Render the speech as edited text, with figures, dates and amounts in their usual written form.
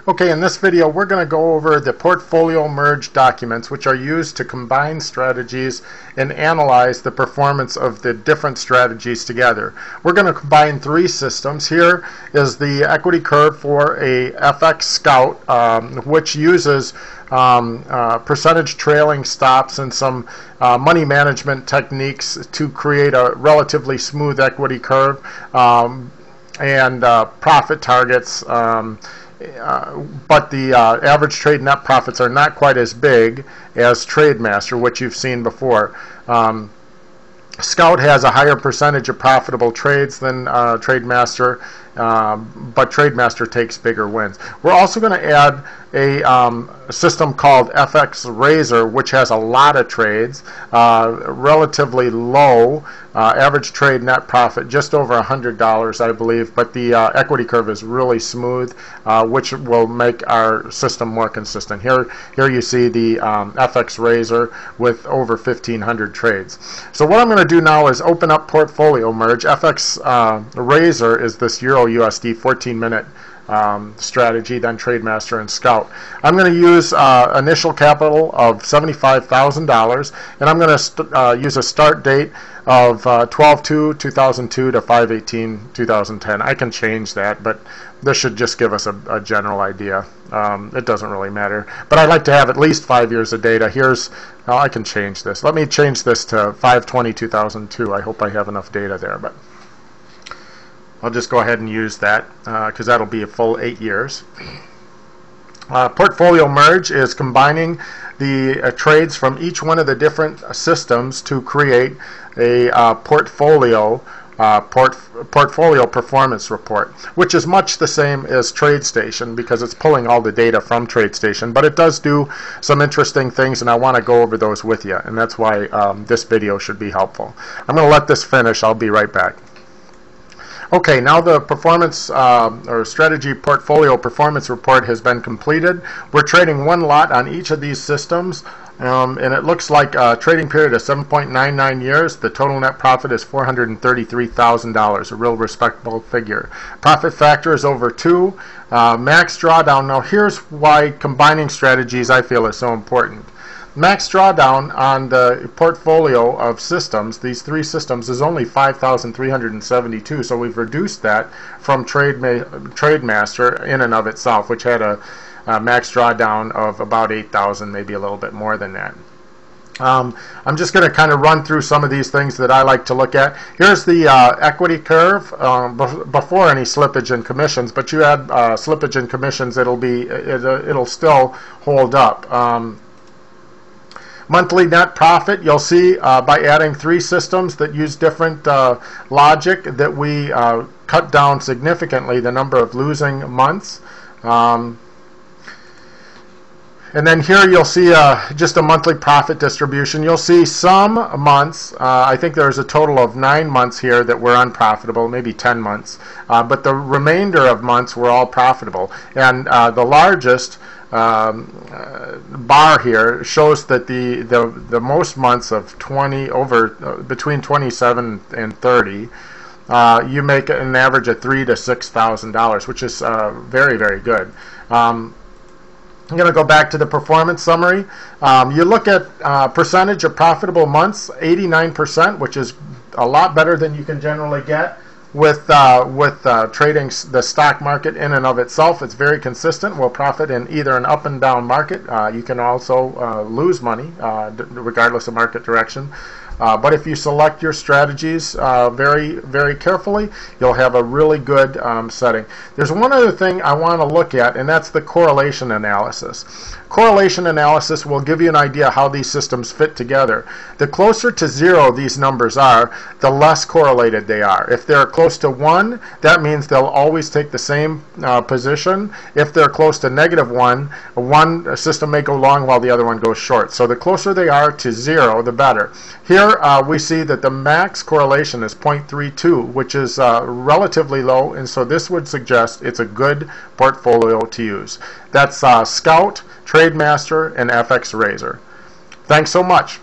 Okay, in this video we're going to go over the portfolio merge documents, which are used to combine strategies and analyze the performance of the different strategies together. We're going to combine three systems. Here is the equity curve for a FX Scout, which uses percentage trailing stops and some money management techniques to create a relatively smooth equity curve and profit targets. But the average trade net profits are not quite as big as TradeMaster, which you've seen before. Scout has a higher percentage of profitable trades than TradeMaster, but TradeMaster takes bigger wins. We're also going to add a system called FX Razor, which has a lot of trades, relatively low average trade net profit, just over $100, I believe, but the equity curve is really smooth, which will make our system more consistent. Here you see the FX Razor with over 1,500 trades. So what I'm going to do now is open up Portfolio Merge. FX Razor is this Euro USD 14-minute strategy, then TradeMaster and Scout. I'm going to use initial capital of $75,000, and I'm going to use a start date of 12/2/2002 to 5/18/2010. I can change that, but this should just give us a general idea. It doesn't really matter, but I'd like to have at least 5 years of data. I can change this. Let me change this to 5/20/2002. I hope I have enough data there, but I'll just go ahead and use that because that'll be a full 8 years. Portfolio Merge is combining the trades from each one of the different systems to create a portfolio performance report, which is much the same as TradeStation because it's pulling all the data from TradeStation, but it does do some interesting things, and I want to go over those with you, and that's why this video should be helpful. I'm going to let this finish. I'll be right back. Okay, now the performance or strategy portfolio performance report has been completed. We're trading one lot on each of these systems, and it looks like a trading period of 7.99 years. The total net profit is $433,000, a real respectable figure. Profit factor is over 2. Max drawdown. Now here's why combining strategies I feel is so important. Max drawdown on the portfolio of systems, these three systems, is only 5,372, so we've reduced that from TradeMaster in and of itself, which had a max drawdown of about 8,000, maybe a little bit more than that. I'm just going to kind of run through some of these things that I like to look at. Here's the equity curve before any slippage and commissions, but you add slippage and commissions, it'll still hold up. Monthly net profit, you'll see by adding three systems that use different logic that we cut down significantly the number of losing months. And then here you'll see just a monthly profit distribution. You'll see some months, I think there's a total of 9 months here that were unprofitable, maybe 10 months, but the remainder of months were all profitable. And the largest bar here shows that the most months of between 27 and 30 you make an average of $3,000 to $6,000, which is very, very good. I'm going to go back to the performance summary. You look at percentage of profitable months, 89%, which is a lot better than you can generally get with trading the stock market in and of itself. It's very consistent. We'll profit in either an up and down market. You can also lose money regardless of market direction. But if you select your strategies very, very carefully, you'll have a really good setting. There's one other thing I want to look at, and that's the correlation analysis. Correlation analysis will give you an idea how these systems fit together. The closer to 0 these numbers are, the less correlated they are. If they're close to 1, that means they'll always take the same position. If they're close to -1, one system may go long while the other one goes short. So the closer they are to 0, the better. Here we see that the max correlation is 0.32, which is relatively low, and so this would suggest it's a good portfolio to use. That's Scout, TradeMaster, and FX Razor. Thanks so much.